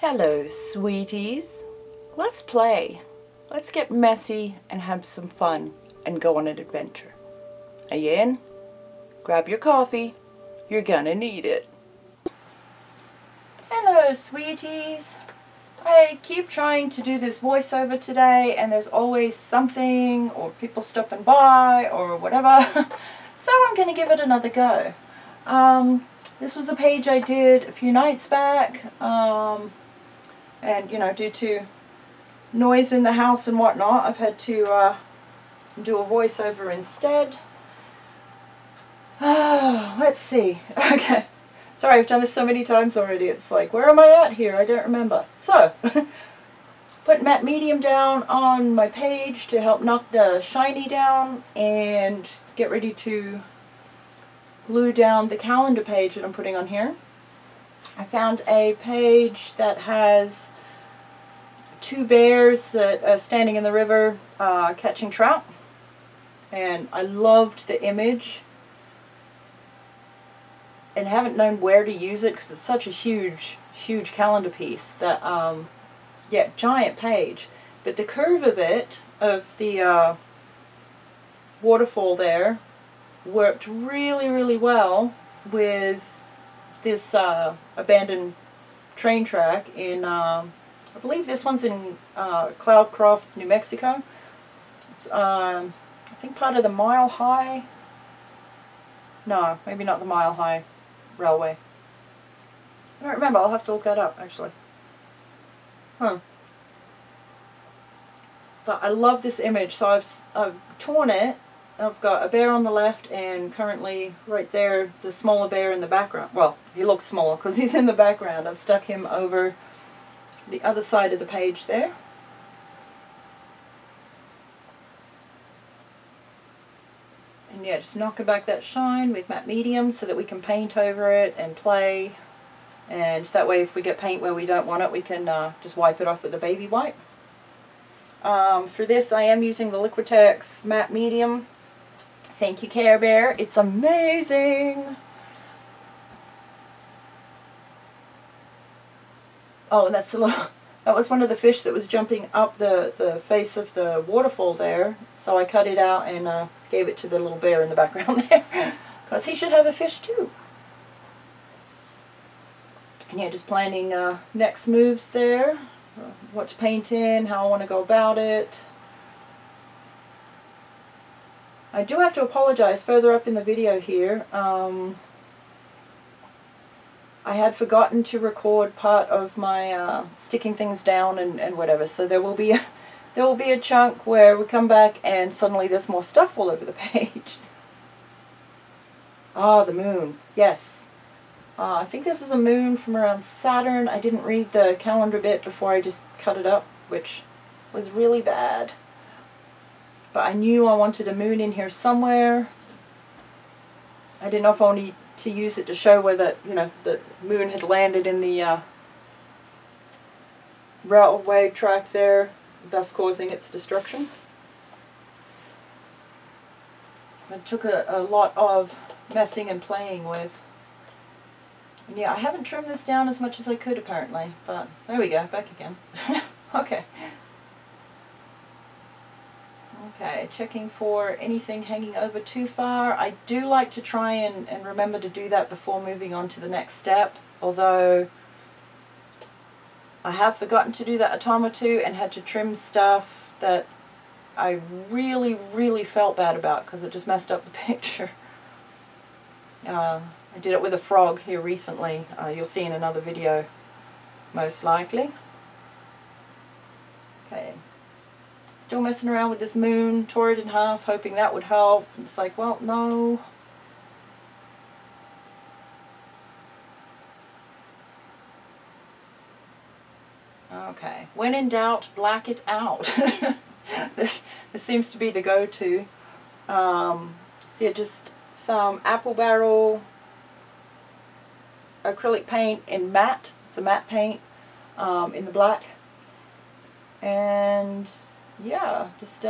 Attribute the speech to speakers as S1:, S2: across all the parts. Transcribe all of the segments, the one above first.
S1: Hello, sweeties. Let's play. Let's get messy and have some fun and go on an adventure. Are you in? Grab your coffee. You're gonna need it. Hello, sweeties. I keep trying to do this voiceover today and there's always something or people stopping by or whatever. So I'm gonna give it another go. This was a page I did a few nights back. And, you know, due to noise in the house and whatnot, I've had to do a voiceover instead. Let's see. Okay. Sorry, I've done this so many times already. It's like, where am I at here? I don't remember. So, put matte medium down on my page to help knock the shiny down and get ready to glue down the calendar page that I'm putting on here. I found a page that has two bears that are standing in the river catching trout, and I loved the image and haven't known where to use it because it's such a huge calendar piece that yeah, giant page, but the curve of it, of the waterfall there, worked really well with this abandoned train track in, I believe this one's in Cloudcroft, New Mexico. It's, I think part of the Mile High, no, maybe not the Mile High Railway. I don't remember, I'll have to look that up actually. But I love this image, so I've torn it. I've got a bear on the left and currently right there the smaller bear in the background. Well, he looks smaller because he's in the background. I've stuck him over the other side of the page there. And yeah, just knocking back that shine with matte medium so that we can paint over it and play. And that way if we get paint where we don't want it, we can just wipe it off with a baby wipe. For this I am using the Liquitex matte medium. Thank you, Care Bear. It's amazing. Oh, and that's that was one of the fish that was jumping up the face of the waterfall there. So I cut it out and gave it to the little bear in the background there. Because he should have a fish too. And yeah, just planning next moves there. What to paint in, how I want to go about it. I do have to apologize further up in the video here. I had forgotten to record part of my sticking things down and whatever, so there will be a chunk where we come back and suddenly there's more stuff all over the page. Ah, the moon, yes. I think this is a moon from around Saturn. I didn't read the calendar bit before I just cut it up, which was really bad. But I knew I wanted a moon in here somewhere. I didn't know if I wanted to use it to show where that, you know, the moon had landed in the railway track there, thus causing its destruction. It took a lot of messing and playing with. And yeah, I haven't trimmed this down as much as I could apparently, but there we go, back again. Okay. Okay, checking for anything hanging over too far. I do like to try and remember to do that before moving on to the next step, although I have forgotten to do that a time or two and had to trim stuff that I really felt bad about because it just messed up the picture. I did it with a frog here recently. You'll see in another video, most likely. Okay. Still messing around with this moon, tore it in half, hoping that would help. It's like, well, no. Okay. When in doubt, black it out. This seems to be the go-to. So yeah, just some apple barrel acrylic paint in matte. It's a matte paint in the black. And yeah, just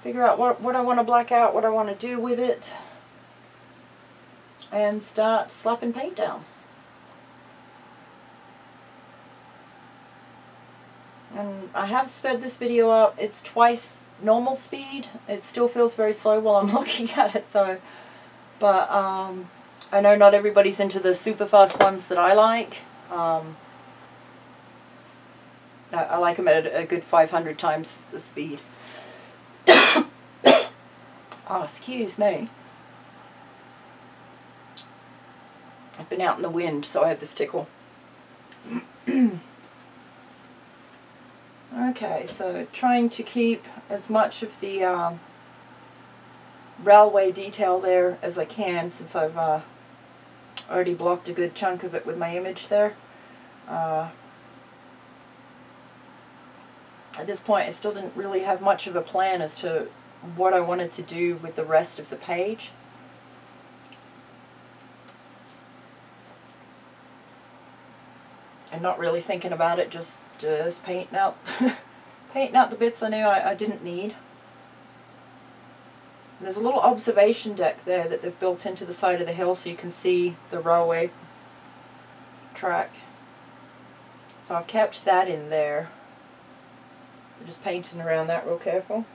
S1: figure out what I want to black out, what I want to do with it, and start slapping paint down. And I have sped this video up. It's twice normal speed. It still feels very slow while I'm looking at it though. But I know not everybody's into the super fast ones that I like. I like them at a good 500 times the speed. Oh, excuse me. I've been out in the wind, so I have this tickle. Okay, so trying to keep as much of the railway detail there as I can, since I've already blocked a good chunk of it with my image there. At this point I still didn't really have much of a plan as to what I wanted to do with the rest of the page. And not really thinking about it, just painting out painting out the bits I knew I didn't need. And there's a little observation deck there that they've built into the side of the hill so you can see the railway track. So I've kept that in there. I'm just painting around that real careful.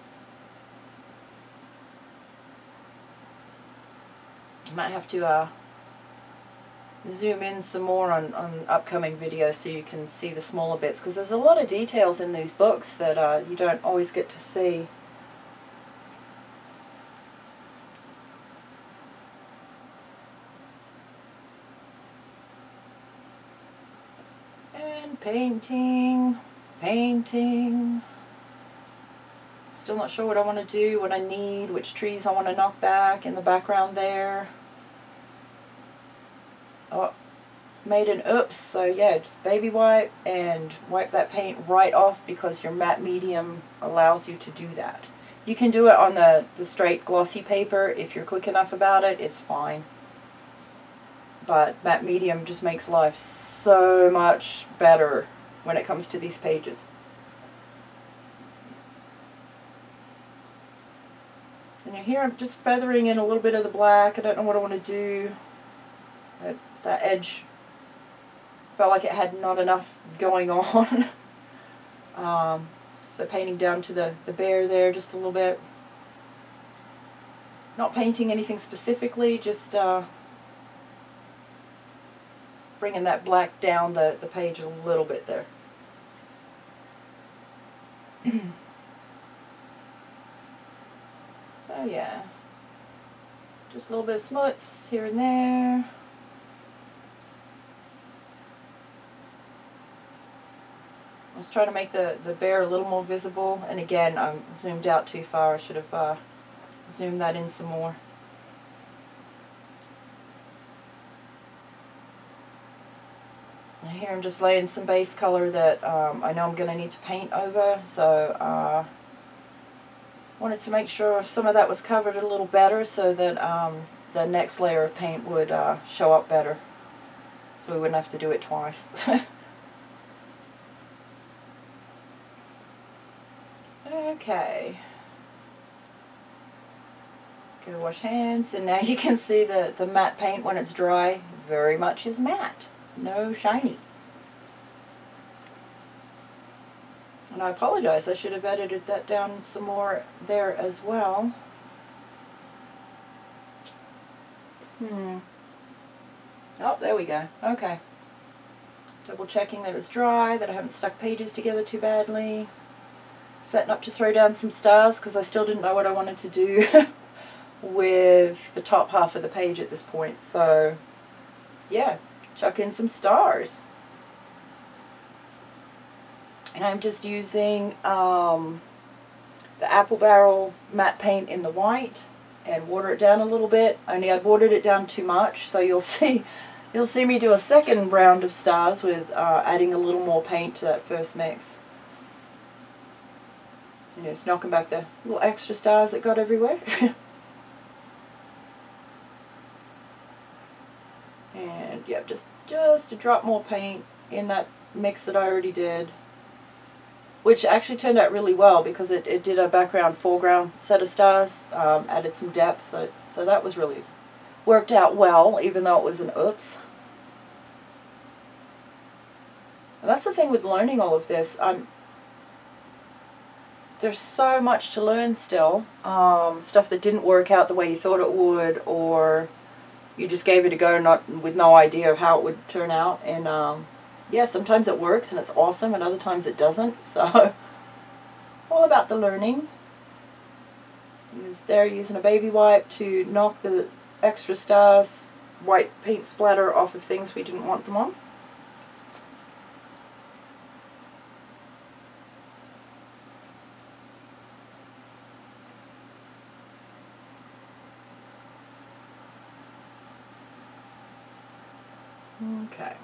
S1: I might have to zoom in some more on upcoming videos so you can see the smaller bits, because there's a lot of details in these books that you don't always get to see. And painting. Still not sure what I want to do, what I need, which trees I want to knock back in the background there. Oh, made an oops, so yeah, just baby wipe and wipe that paint right off, because your matte medium allows you to do that. You can do it on the straight glossy paper if you're quick enough about it, it's fine. But matte medium just makes life so much better when it comes to these pages. And here I'm just feathering in a little bit of the black. I don't know what I want to do. That edge felt like it had not enough going on. So painting down to the bear there just a little bit. Not painting anything specifically, just bringing that black down the page a little bit there. So yeah, just a little bit of smuts here and there. I was trying to make the bear a little more visible, and again I'm zoomed out too far. I should have zoomed that in some more. And here I'm just laying some base color that I know I'm going to need to paint over, so wanted to make sure some of that was covered a little better so that the next layer of paint would show up better, so we wouldn't have to do it twice. Okay, go wash hands, and now you can see the matte paint when it's dry very much is matte, no shiny. And I apologize, I should have edited that down some more there as well. Oh, there we go. Okay. Double checking that it's dry, that I haven't stuck pages together too badly. Setting up to throw down some stars, because I still didn't know what I wanted to do with the top half of the page at this point. So, yeah, chuck in some stars. And I'm just using the apple barrel matte paint in the white and water it down a little bit. Only I watered it down too much, so you'll see me do a second round of stars with adding a little more paint to that first mix. And just knocking back the little extra stars that got everywhere. And yeah, just a drop more paint in that mix that I already did, which actually turned out really well because it did a background foreground set of stars, added some depth, so that was really worked out well, even though it was an oops. And that's the thing with learning all of this. there's so much to learn still. Stuff that didn't work out the way you thought it would, or you just gave it a go with no idea of how it would turn out. And yeah, sometimes it works and it's awesome, and other times it doesn't. So all about the learning. There using a baby wipe to knock the extra stars, white paint splatter off of things we didn't want them on. Okay.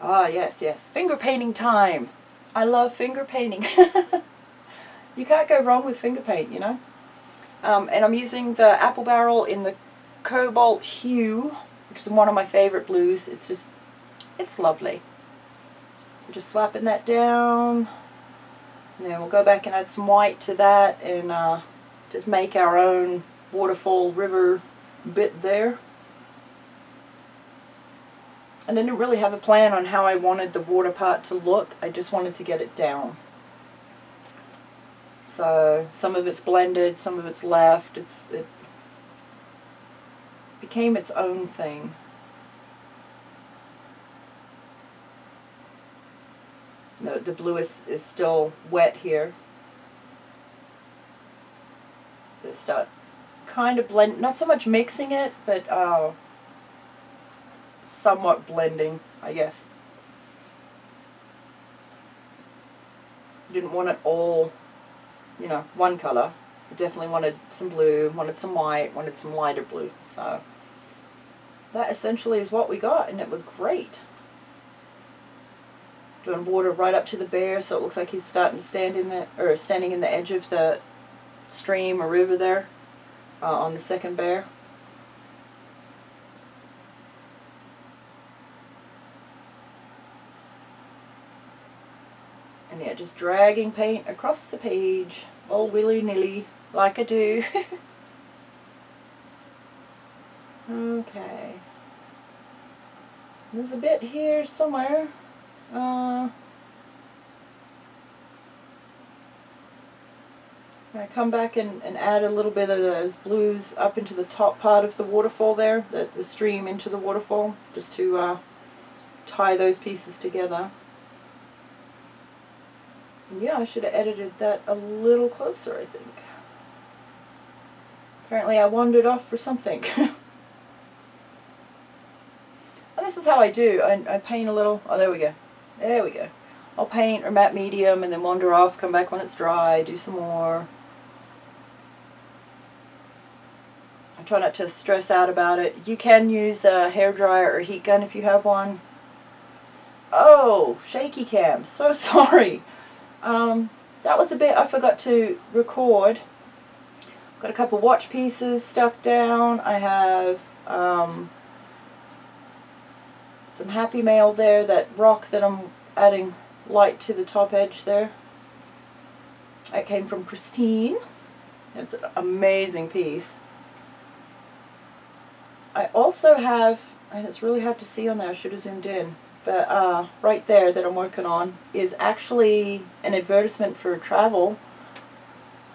S1: Ah, yes, yes. Finger painting time. I love finger painting. You can't go wrong with finger paint, you know. And I'm using the apple barrel in the cobalt hue, which is one of my favorite blues. It's just, it's lovely. So just slapping that down. And then we'll go back and add some white to that and just make our own waterfall river bit there. And I didn't really have a plan on how I wanted the water part to look. I just wanted to get it down. So some of it's blended, some of it's left. It became its own thing. The blue is still wet here. So start kind of blend, not so much mixing it, but somewhat blending, I guess. Didn't want it all, you know, one color. I definitely wanted some blue, wanted some white, wanted some lighter blue. So that essentially is what we got, and it was great. Doing water right up to the bear, so it looks like he's starting to stand in the, or standing in the edge of the stream or river there on the second bear. And yeah, just dragging paint across the page, all willy-nilly, like I do. Okay. There's a bit here somewhere. I come back and add a little bit of those blues up into the top part of the waterfall there, the stream into the waterfall, just to tie those pieces together. And yeah, I should have edited that a little closer, I think. Apparently I wandered off for something. And this is how I do. I paint a little. Oh, there we go. There we go. I'll paint or matte medium and then wander off, come back when it's dry, do some more. I try not to stress out about it. You can use a hairdryer or heat gun if you have one. Oh, shaky cam. So sorry. That was a bit I forgot to record. Got a couple watch pieces stuck down. I have some Happy Mail there, that rock that I'm adding light to the top edge there. That came from Christine. It's an amazing piece. I also have, and it's really hard to see on there, I should have zoomed in, but right there that I'm working on is actually an advertisement for travel.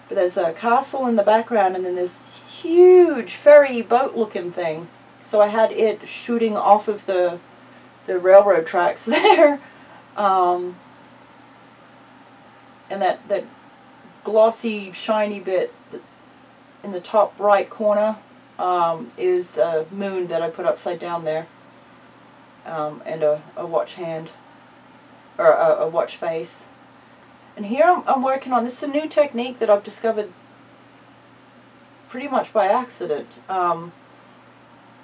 S1: But there's a castle in the background and then this huge ferry boat looking thing. So I had it shooting off of the railroad tracks there. And that glossy shiny bit in the top right corner is the moon that I put upside down there. And a watch hand, or a watch face. And here I'm working on, this is a new technique that I've discovered pretty much by accident.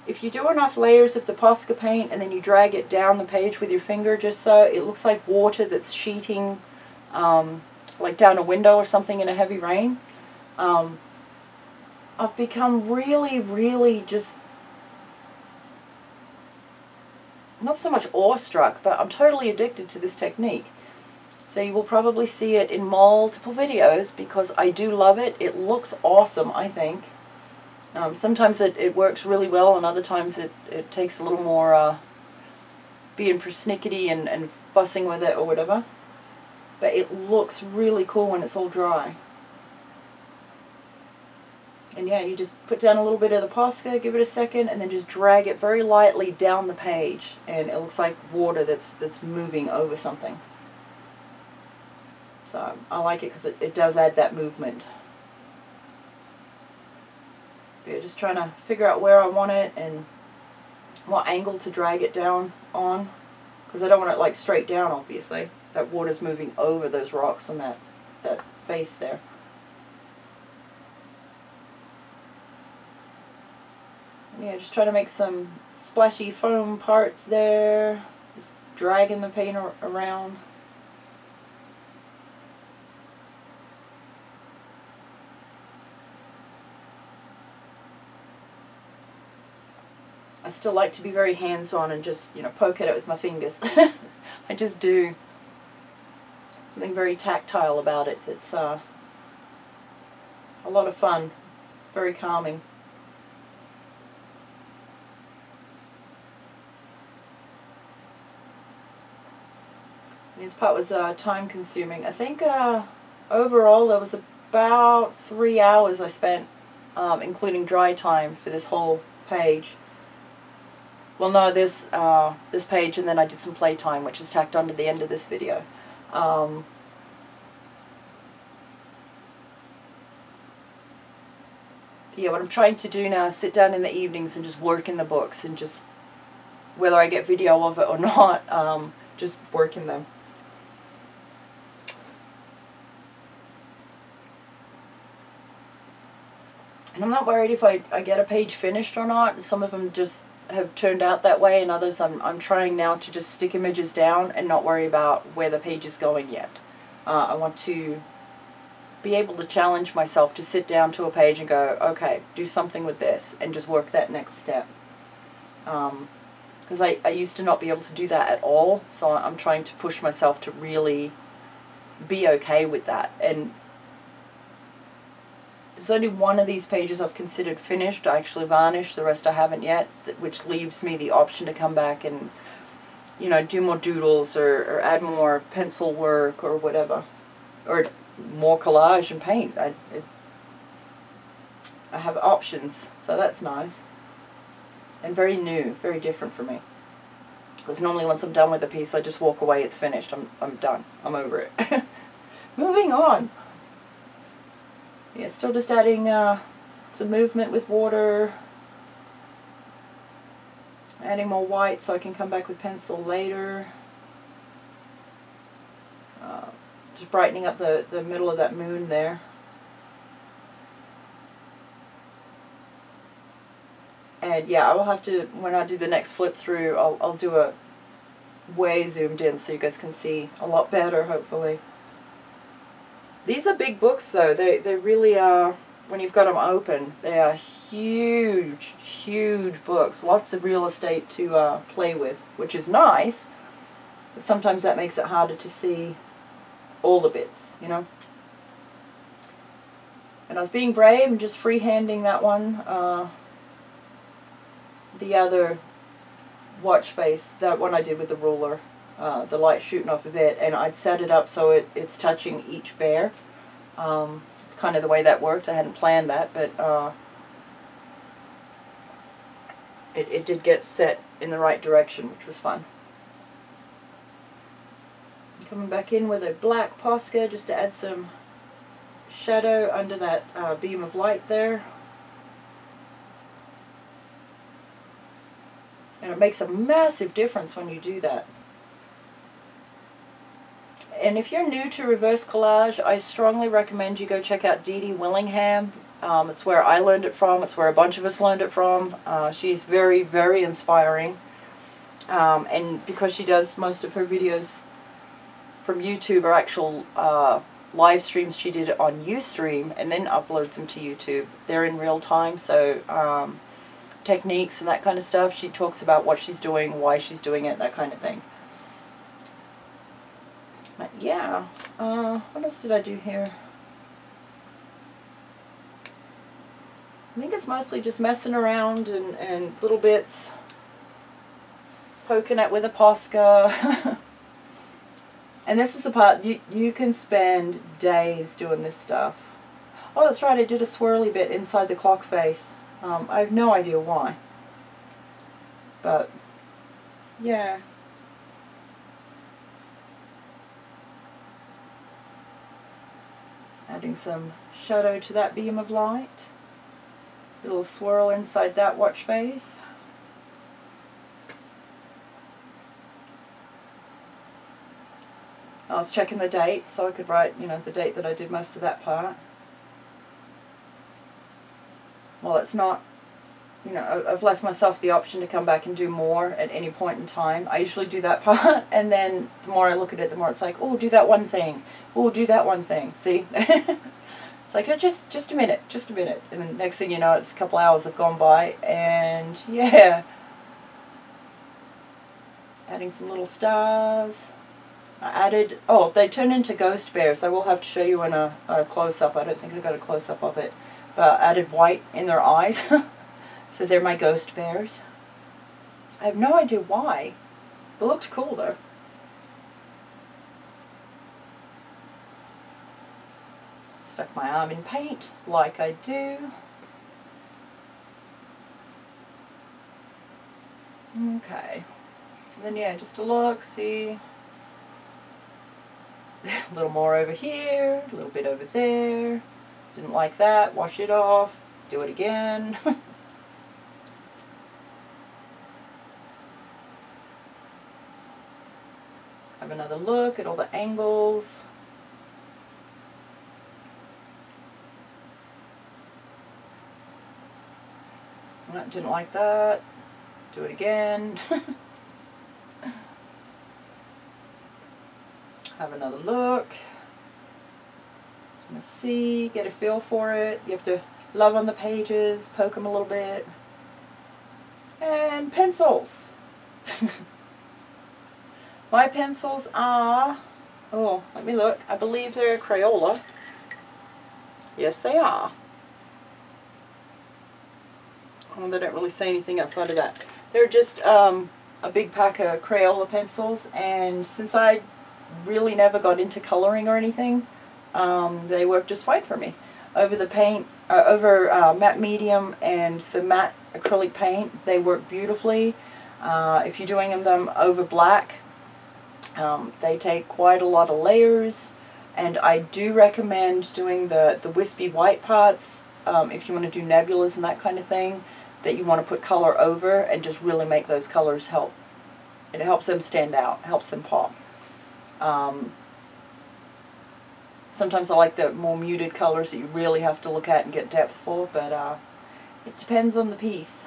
S1: If you do enough layers of the Posca paint and then you drag it down the page with your finger just so it looks like water that's sheeting like down a window or something in a heavy rain, I've become really just not so much awestruck, but I'm totally addicted to this technique. So you will probably see it in multiple videos because I do love it. It looks awesome, I think. Sometimes it works really well, and other times it takes a little more being persnickety and fussing with it or whatever. but it looks really cool when it's all dry. And yeah, you just put down a little bit of the Posca, give it a second, and then just drag it very lightly down the page, and it looks like water that's moving over something. So I like it because it does add that movement. But yeah, just trying to figure out where I want it and what angle to drag it down on, because I don't want it like straight down, obviously. That water's moving over those rocks on that face there. Yeah, just trying to make some splashy foam parts there. Just dragging the paint around. I still like to be very hands-on and just, you know, poke at it with my fingers. I just do. Something very tactile about it that's a lot of fun. Very calming. This part was time consuming. I think overall there was about 3 hours I spent, including dry time, for this whole page. Well, no, this page, and then I did some playtime, which is tacked on to the end of this video. Yeah, what I'm trying to do now is sit down in the evenings and just work in the books, and just, whether I get video of it or not, just work in them. And I'm not worried if I get a page finished or not. Some of them just have turned out that way, and others I'm trying now to just stick images down and not worry about where the page is going yet. I want to be able to challenge myself to sit down to a page and go, okay, do something with this, and just work that next step. Because I used to not be able to do that at all, so I'm trying to push myself to really be okay with that. And there's only one of these pages I've considered finished. I actually varnished, the rest I haven't yet, which leaves me the option to come back and, you know, do more doodles or add more pencil work or whatever. Or more collage and paint. I have options, so that's nice. And very new, very different for me. Because normally once I'm done with a piece, I just walk away, it's finished, I'm done, I'm over it. Moving on. Yeah, still just adding some movement with water. Adding more white so I can come back with pencil later. Just brightening up the middle of that moon there. And yeah, I will have to, when I do the next flip through, I'll do a way zoomed in so you guys can see a lot better, hopefully. These are big books though. They really are, when you've got them open, they are huge, huge books. Lots of real estate to play with, which is nice, but sometimes that makes it harder to see all the bits, you know. And I was being brave and just freehanding that one. The other watch face, that one I did with the ruler. The light shooting off of it, and I'd set it up so it's touching each bear. It's kind of the way that worked. I hadn't planned that, but it did get set in the right direction, which was fun. Coming back in with a black Posca just to add some shadow under that beam of light there. And it makes a massive difference when you do that. And if you're new to reverse collage, I strongly recommend you go check out Dee Dee Willingham. It's where I learned it from. It's where a bunch of us learned it from. She's very, very inspiring. And because she does most of her videos from YouTube are actual live streams she did on Ustream and then uploads them to YouTube. They're in real time, so techniques and that kind of stuff. She talks about what she's doing, why she's doing it, that kind of thing. But yeah, what else did I do here? I think it's mostly just messing around and little bits, poking at with a Posca. And this is the part, you can spend days doing this stuff. Oh, that's right, I did a swirly bit inside the clock face. I have no idea why. But, yeah. Adding some shadow to that beam of light. A little swirl inside that watch face. I was checking the date so I could write, you know, the date that I did most of that part. Well, it's not, you know, I've left myself the option to come back and do more at any point in time. I usually do that part, and then the more I look at it, the more it's like, oh, do that one thing. Oh, do that one thing. See? It's like, oh, just a minute, just a minute. And then next thing you know, it's a couple hours have gone by, and yeah. Adding some little stars. I added, oh, they turned into ghost bears. I will have to show you in a close-up. I don't think I got a close-up of it. But I added white in their eyes. So they're my ghost bears. I have no idea why. It looked cool though. Stuck my arm in paint like I do. Okay. And then yeah, just a look, see. A little more over here, a little bit over there. Didn't like that, wash it off, do it again. Have another look at all the angles. Didn't like that. Do it again. Have another look. Let's see, get a feel for it. You have to love on the pages, poke them a little bit. And pencils. My pencils are, oh, let me look. I believe they're Crayola. Yes, they are. Oh, they don't really say anything outside of that. They're just a big pack of Crayola pencils, and since I really never got into coloring or anything, they work just fine for me. Over the paint, matte medium and the matte acrylic paint, they work beautifully. If you're doing them over black, they take quite a lot of layers, and I do recommend doing the wispy white parts if you want to do nebulas and that kind of thing, that you want to put color over and just really make those colors help. It helps them stand out, helps them pop. Sometimes I like the more muted colors that you really have to look at and get depth for, but it depends on the piece.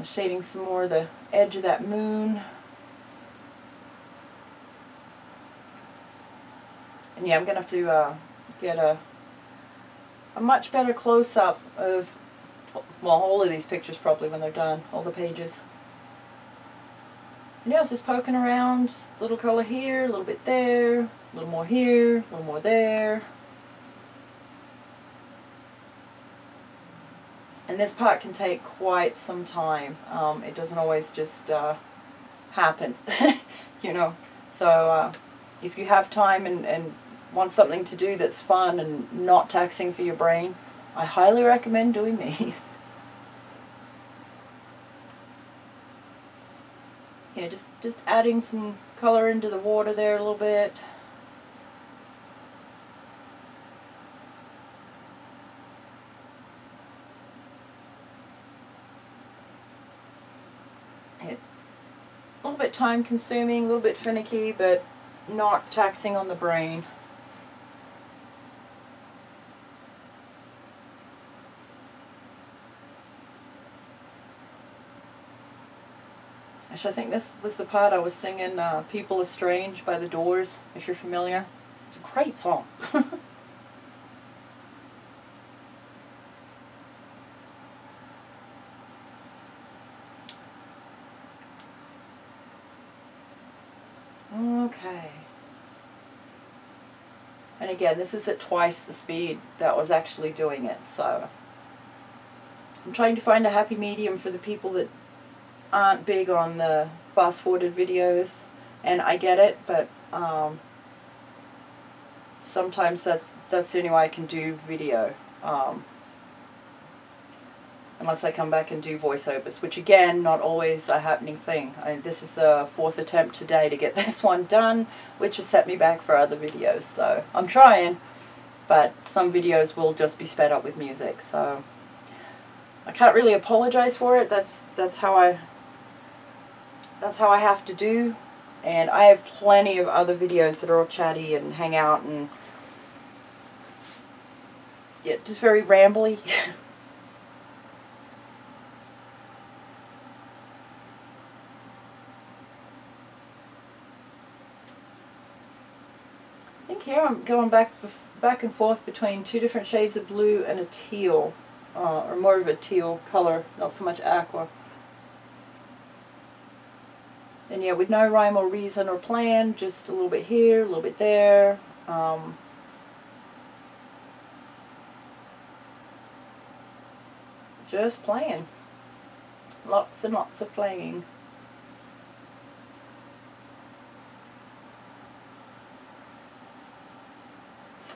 S1: Shading some more of the edge of that moon. And yeah, I'm going to have to get a much better close-up of, well, all of these pictures probably when they're done, all the pages. And yeah, I was just poking around, a little color here, a little bit there, a little more here, a little more there. And this part can take quite some time. It doesn't always just happen, you know. So if you have time and want something to do that's fun and not taxing for your brain, I highly recommend doing these. Yeah, just adding some color into the water there a little bit. A little bit time consuming, a little bit finicky, but not taxing on the brain. Actually, I think this was the part I was singing People Are Strange by The Doors, if you're familiar. It's a great song. Okay. And again, this is at twice the speed that was actually doing it, so I'm trying to find a happy medium for the people that aren't big on the fast-forwarded videos. and I get it, but sometimes that's the only way I can do video, unless I come back and do voiceovers, which again, not always a happening thing. This is the 4th attempt today to get this one done, which has set me back for other videos, so I'm trying, but some videos will just be sped up with music, so I can't really apologize for it. That's how I have to do. And I have plenty of other videos that are all chatty and hang out and, yeah, just very rambly. I think here I'm going back and forth between 2 different shades of blue and a teal, or more of a teal color, not so much aqua. And yeah, with no rhyme or reason or plan, just a little bit here, a little bit there. Just playing. Lots and lots of playing.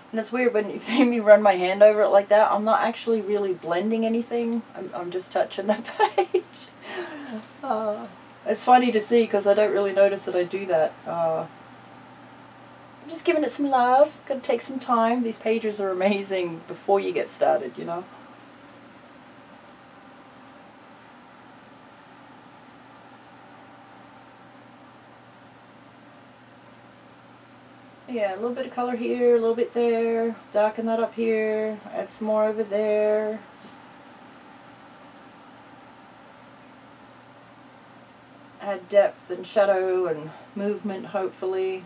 S1: And it's weird when you see me run my hand over it like that, I'm not actually really blending anything. I'm just touching the page. It's funny to see because I don't really notice that I do that. I'm just giving it some love. Gotta take some time. These pages are amazing before you get started, you know. Yeah, a little bit of color here, a little bit there. Darken that up here. Add some more over there. Just add depth and shadow and movement, hopefully.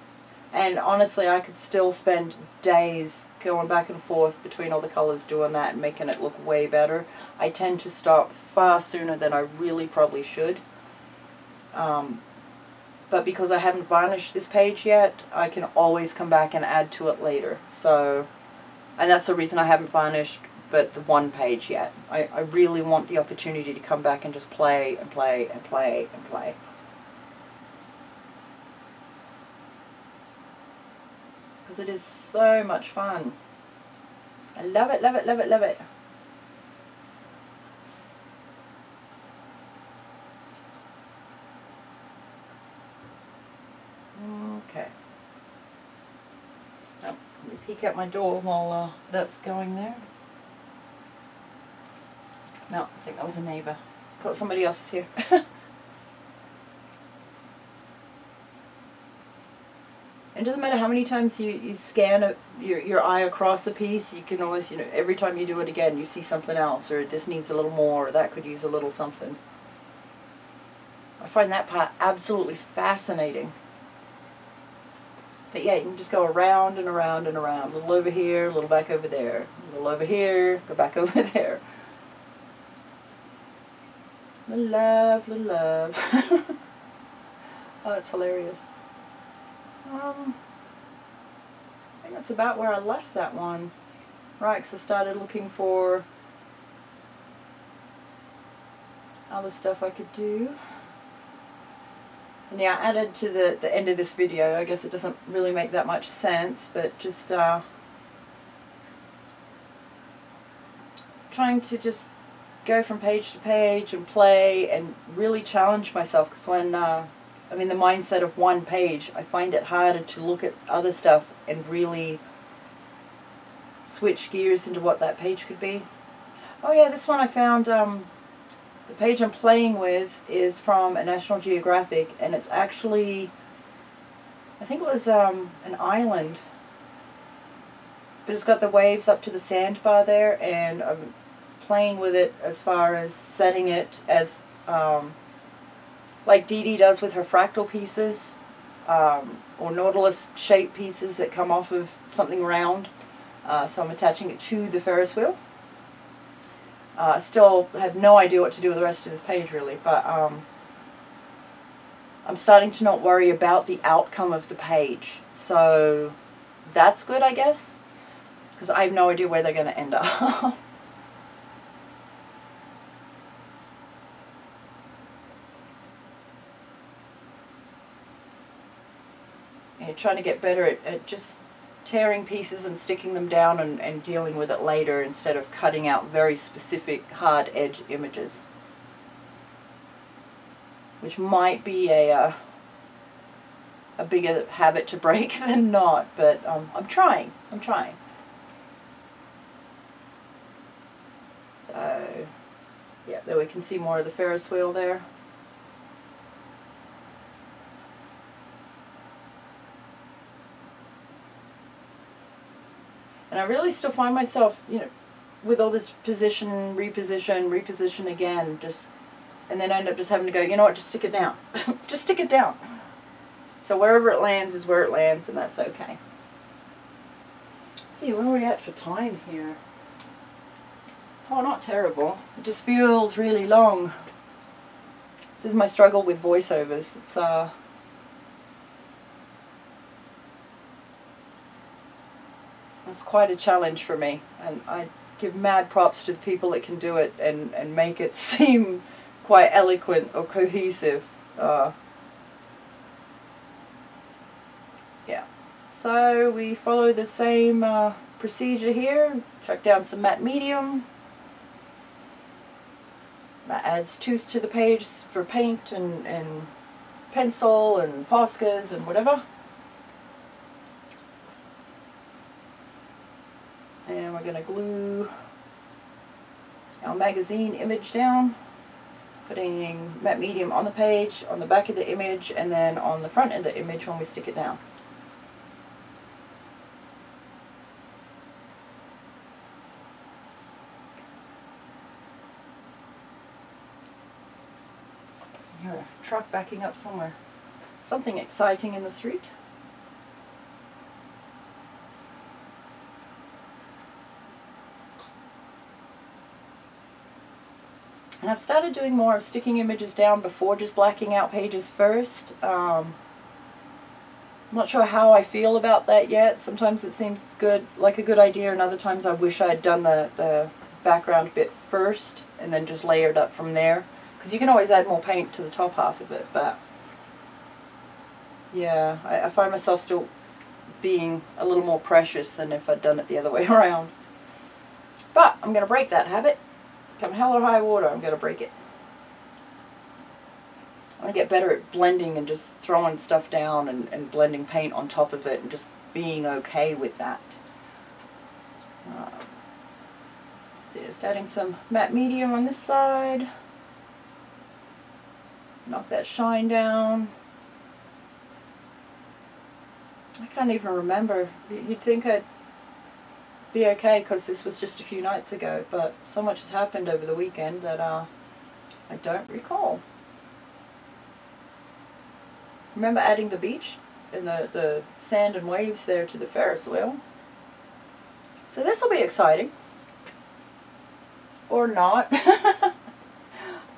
S1: And honestly, I could still spend days going back and forth between all the colors doing that and making it look way better. I tend to stop far sooner than I really probably should. But because I haven't varnished this page yet, I can always come back and add to it later. So, and that's the reason I haven't varnished but the one page yet. I really want the opportunity to come back and just play and play and play and play. Because it is so much fun. I love it, love it, love it, love it. Okay. Oh, let me peek out my door while that's going there. No, I think that was a neighbour. Thought somebody else was here. It doesn't matter how many times you scan your eye across a piece, you can always, you know, every time you do it again, you see something else, or this needs a little more, or that could use a little something. I find that part absolutely fascinating. But yeah, you can just go around and around and around. A little over here, a little back over there. A little over here, go back over there. Little love, little love. Oh, that's hilarious. I think that's about where I left that one. Right, because I started looking for other stuff I could do. And yeah, I added to the end of this video. I guess it doesn't really make that much sense, but just trying to just go from page to page and play and really challenge myself, because when I'm in the mindset of one page, I find it harder to look at other stuff and really switch gears into what that page could be. Oh yeah, this one I found, the page I'm playing with is from a National Geographic, and it's actually, I think it was an island, but it's got the waves up to the sandbar there, and I'm playing with it as far as setting it as like Dee Dee does with her fractal pieces, or Nautilus shape pieces that come off of something round. So I'm attaching it to the Ferris wheel. I still have no idea what to do with the rest of this page really, but I'm starting to not worry about the outcome of the page. So that's good, I guess, because I have no idea where they're going to end up. Yeah, trying to get better at just tearing pieces and sticking them down and dealing with it later instead of cutting out very specific hard edge images, which might be a bigger habit to break than not, but I'm trying. So yeah, there we can see more of the Ferris wheel there. And I really still find myself, you know, with all this position, reposition again, just, and then I end up just having to go, you know what, just stick it down. Just stick it down. So wherever it lands is where it lands, and that's okay. Let's see, where are we at for time here? Oh, not terrible. It just feels really long. This is my struggle with voiceovers. It's quite a challenge for me, and I give mad props to the people that can do it and make it seem quite eloquent or cohesive. Yeah, so we follow the same procedure here. Chuck down some matte medium. That adds tooth to the page for paint and pencil and Poscas and whatever. And we're going to glue our magazine image down, putting matte medium on the page, on the back of the image, and then on the front of the image when we stick it down. I hear a truck backing up somewhere. Something exciting in the street. And I've started doing more of sticking images down before just blacking out pages first. I'm not sure how I feel about that yet. Sometimes it seems good, like a good idea, and other times I wish I had done the background bit first and then just layered up from there. Because you can always add more paint to the top half of it, but yeah, I find myself still being a little more precious than if I'd done it the other way around. But I'm going to break that habit. Come hell or high water, I'm going to break it. I want to get better at blending and just throwing stuff down and blending paint on top of it and just being okay with that. So just adding some matte medium on this side. Knock that shine down. I can't even remember. You'd think I'd be okay because this was just a few nights ago, but so much has happened over the weekend that I don't recall. Remember adding the beach and the sand and waves there to the Ferris wheel. So this will be exciting. Or not. I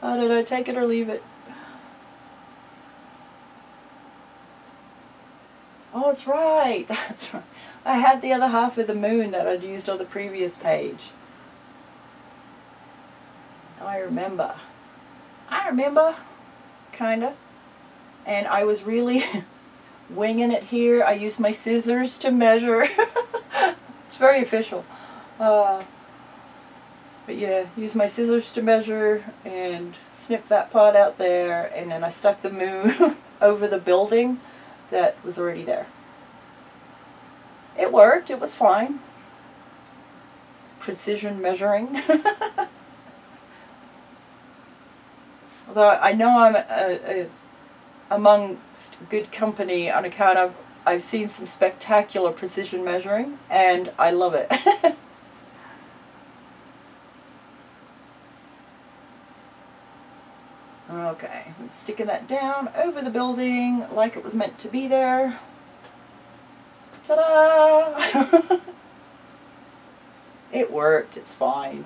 S1: don't know, take it or leave it. Oh, that's right. That's right. I had the other half of the moon that I'd used on the previous page. I remember. Kinda. And I was really winging it here. I used my scissors to measure. It's very official. But yeah, used my scissors to measure and snip that part out there, and then I stuck the moon over the building that was already there. It worked, it was fine. Precision measuring. Although I know I'm amongst good company on account of I've seen some spectacular precision measuring, and I love it. Okay, sticking that down over the building like it was meant to be there. Ta-da! It worked, it's fine.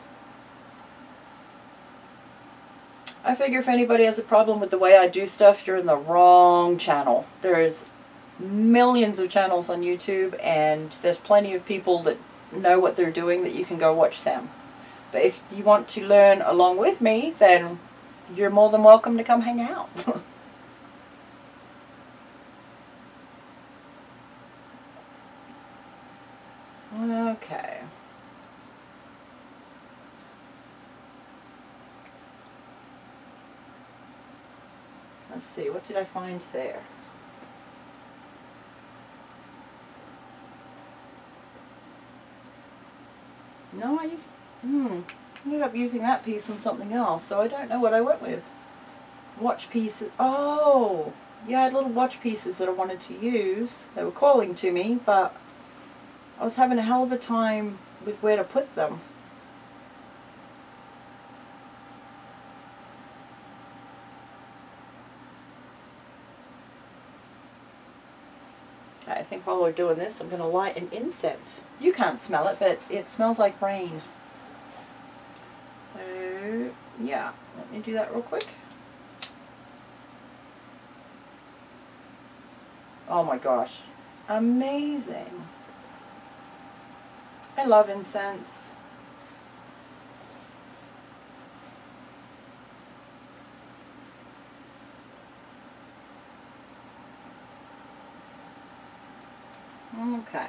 S1: I figure if anybody has a problem with the way I do stuff, you're in the wrong channel. There's millions of channels on YouTube, and there's plenty of people that know what they're doing that you can go watch them. But if you want to learn along with me, then you're more than welcome to come hang out. Okay. Let's see, what did I find there? No, I ended up using that piece on something else, so I don't know what I went with. Watch pieces. Oh, yeah, I had little watch pieces that I wanted to use. They were calling to me, but I was having a hell of a time with where to put them. Okay, I think while we're doing this, I'm going to light an incense. You can't smell it, but it smells like rain. So, yeah, let me do that real quick. Oh my gosh, amazing. I love incense. Okay.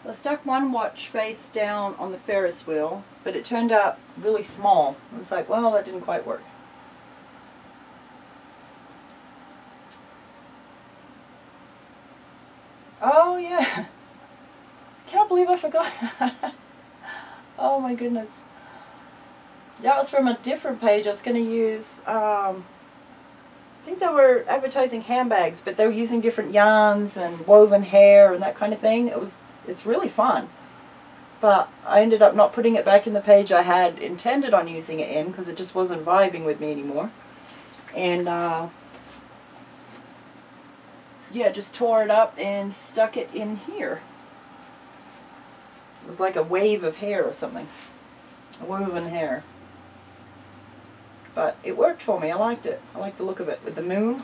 S1: So I stuck one watch face down on the Ferris wheel, but it turned out really small. I was like, well, that didn't quite work. Oh yeah. I cannot believe I forgot that. Oh my goodness. That was from a different page. I was going to use, I think they were advertising handbags, but they were using different yarns and woven hair and that kind of thing. It's really fun. But I ended up not putting it back in the page I had intended on using it in because it just wasn't vibing with me anymore. And yeah, just tore it up and stuck it in here. It was like a wave of hair or something. A woven hair. But it worked for me. I liked it. I liked the look of it with the moon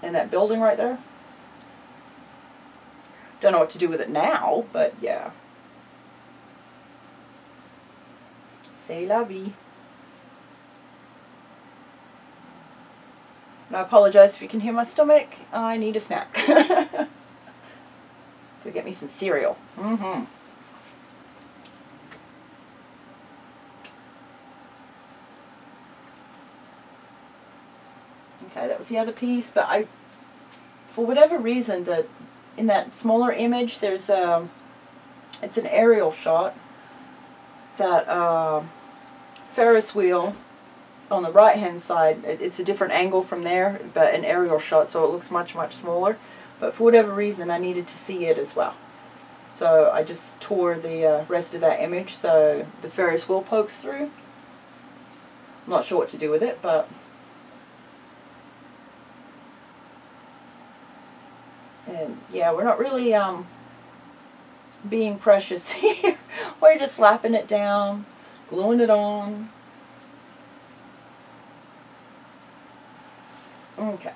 S1: and that building right there. Don't know what to do with it now, but yeah. C'est la vie. And I apologize if you can hear my stomach. I need a snack. Go get me some cereal. Okay, that was the other piece, but for whatever reason, in that smaller image, there's it's an aerial shot. That Ferris wheel on the right hand side, it's a different angle from there, but an aerial shot, so it looks much, much smaller. But for whatever reason, I needed to see it as well. So I just tore the rest of that image so the Ferris wheel pokes through. I'm not sure what to do with it, but and yeah, we're not really being precious here. We're just slapping it down, gluing it on. Okay.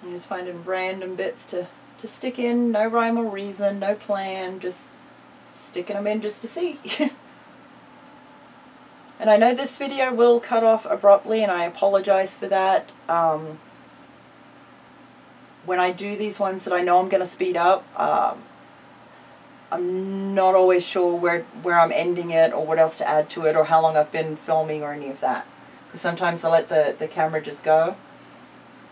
S1: I'm just finding random bits to stick in, no rhyme or reason, no plan, just sticking them in just to see. And I know this video will cut off abruptly, and I apologize for that. When I do these ones that I know I'm going to speed up, I'm not always sure where I'm ending it or what else to add to it or how long I've been filming or any of that. Because sometimes I let the camera just go,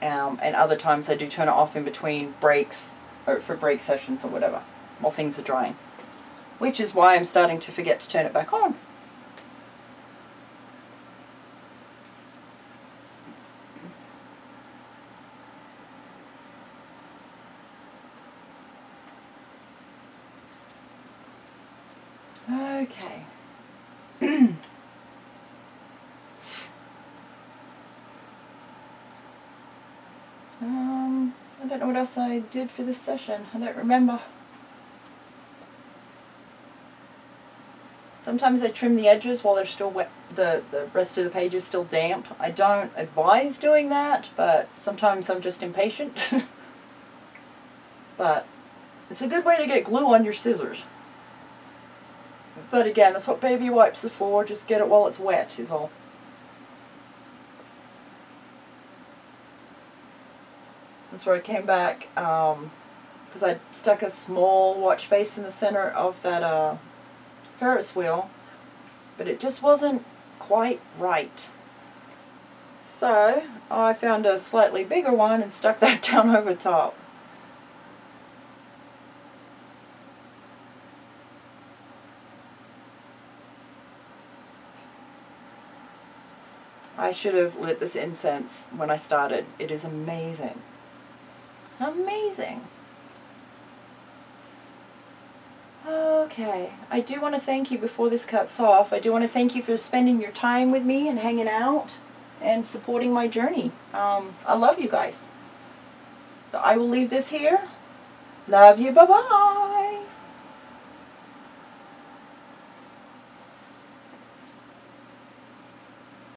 S1: and other times I do turn it off in between breaks or for break sessions or whatever while things are drying. Which is why I'm starting to forget to turn it back on. Okay. I don't know what else I did for this session. I don't remember. Sometimes I trim the edges while they're still wet. The rest of the page is still damp. I don't advise doing that, but sometimes I'm just impatient. But it's a good way to get glue on your scissors. But again, that's what baby wipes are for. Just get it while it's wet is all. That's where I came back, because I stuck a small watch face in the center of that Ferris wheel, but it just wasn't quite right. So I found a slightly bigger one and stuck that down over top. I should have lit this incense when I started. It is amazing. Amazing. Okay, I do want to thank you before this cuts off. I do want to thank you for spending your time with me and hanging out and supporting my journey. I love you guys. So I will leave this here. Love you. Bye-bye.